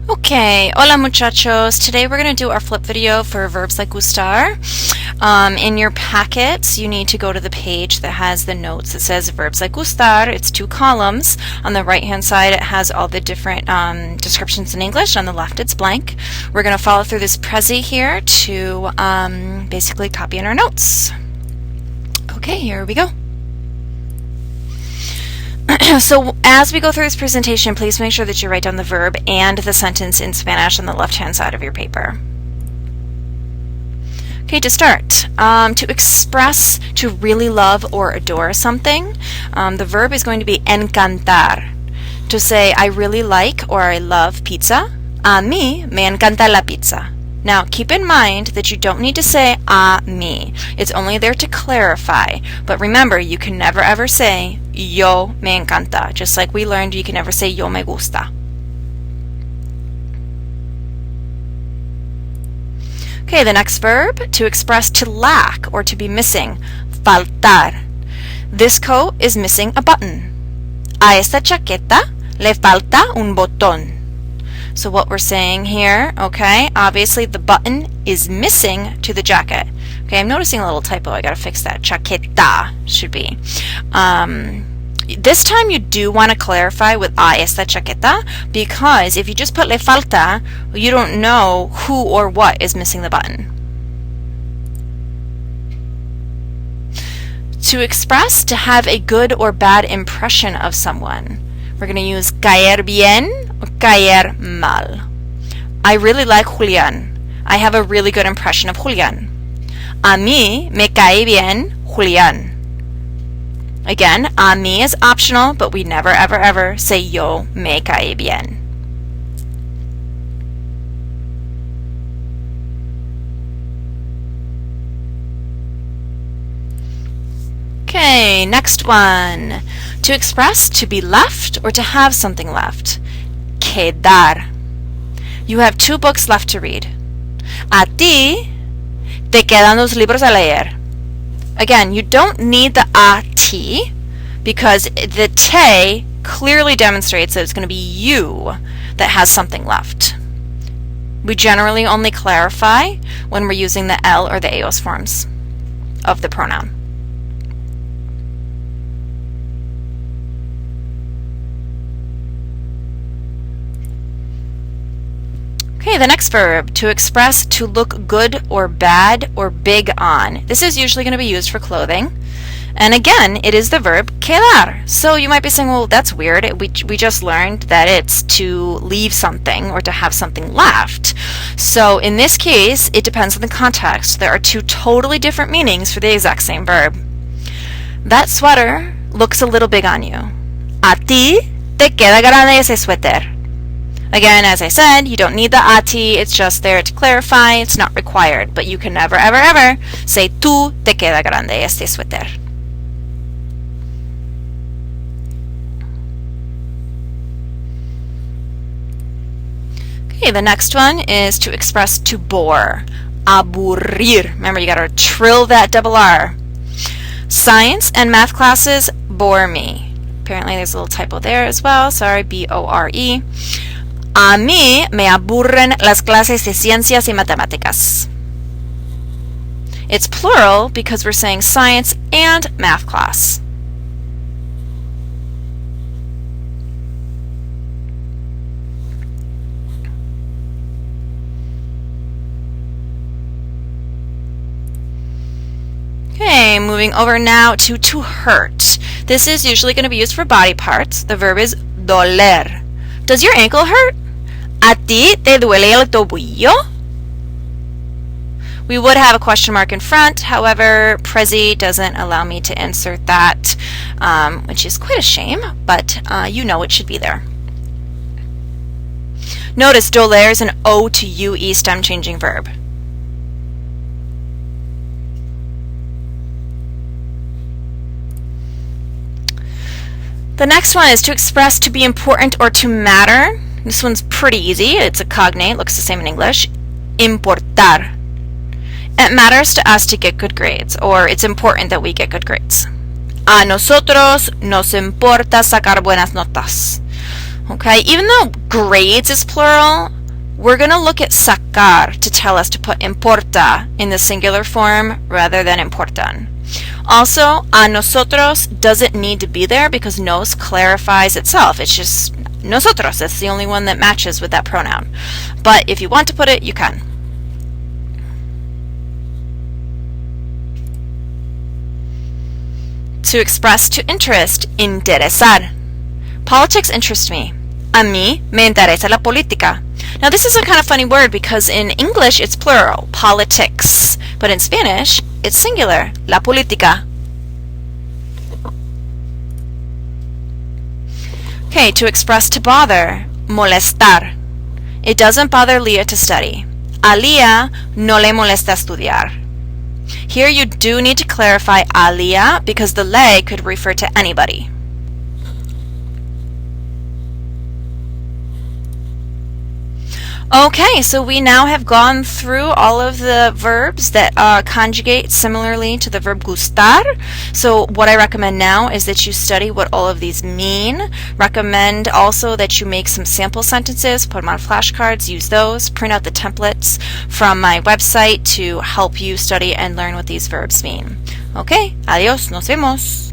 Okay, hola muchachos. Today we're going to do our flip video for verbs like gustar. In your packets, you need to go to the page that has the notes that says verbs like gustar. It's 2 columns. On the right hand side it has all the different descriptions in English. On the left it's blank. We're going to follow through this prezi here to basically copy in our notes. Okay, here we go. So as we go through this presentation, please make sure that you write down the verb and the sentence in Spanish on the left-hand side of your paper. Okay, to start, to express, to really love or adore something, the verb is going to be encantar. To say, I really like or I love pizza, a mí me encanta la pizza. Now, keep in mind that you don't need to say a mí. It's only there to clarify. But remember, you can never ever say yo me encanta. Just like we learned, you can never say yo me gusta. Okay, the next verb, to express to lack or to be missing, faltar. This coat is missing a button. A esta chaqueta le falta un botón. So what we're saying here, okay, obviously the button is missing to the jacket. Okay, I'm noticing a little typo. I gotta fix that. Chaqueta should be. This time you do want to clarify with a esta chaqueta, because if you just put le falta, you don't know who or what is missing the button. To express, to have a good or bad impression of someone, we're going to use caer bien or caer mal. I really like Julián. I have a really good impression of Julián. A mí me cae bien Julián. Again, a mí is optional, but we never ever ever say yo me cae bien. Okay, next one. To express, to be left or to have something left. Quedar. You have 2 books left to read. A ti te quedan 2 libros a leer. Again, you don't need the a ti because the te clearly demonstrates that it's going to be you that has something left. We generally only clarify when we're using the el or the eos forms of the pronoun. Okay, the next verb, to express, to look good or bad or big on. This is usually going to be used for clothing. And again, it is the verb quedar. So you might be saying, well, that's weird. We just learned that it's to leave something or to have something left. So in this case, it depends on the context. There are 2 totally different meanings for the exact same verb. That sweater looks a little big on you. A ti te queda grande ese suéter. Again, as I said, you don't need the a ti, it's just there to clarify, it's not required, but you can never ever ever say tú te queda grande este suéter. Okay, the next one is to express to bore. Aburrir. Remember, you gotta trill that double R. Science and math classes bore me. Apparently there's a little typo there as well, sorry, B-O-R-E. A mí me aburren las clases de ciencias y matemáticas. It's plural because we're saying science and math class. Okay, moving over now to hurt. This is usually going to be used for body parts. The verb is doler. Does your ankle hurt? ¿A ti te duele el tobillo? We would have a question mark in front, however, Prezi doesn't allow me to insert that, which is quite a shame, but you know it should be there. Notice doler is an O to UE stem changing verb. The next one is to express, to be important or to matter. This one's pretty easy. It's a cognate, looks the same in English. Importar. It matters to us to get good grades, or it's important that we get good grades. A nosotros nos importa sacar buenas notas. Okay, even though grades is plural, we're going to look at sacar to tell us to put importa in the singular form rather than importan. Also, a nosotros doesn't need to be there because nos clarifies itself. It's just nosotros. That's the only one that matches with that pronoun. But if you want to put it, you can. To express to interest, interesar. Politics interest me. A mí me interesa la política. Now this is a kind of funny word because in English it's plural, politics, but in Spanish it's singular, la política. Okay, to express to bother, molestar. It doesn't bother Leah to study. A Leah no le molesta estudiar. Here you do need to clarify a Leah because the le could refer to anybody. Okay, so we now have gone through all of the verbs that conjugate similarly to the verb gustar. So what I recommend now is that you study what all of these mean. Recommend also that you make some sample sentences, put them on flashcards, use those, print out the templates from my website to help you study and learn what these verbs mean. Okay, adios, nos vemos.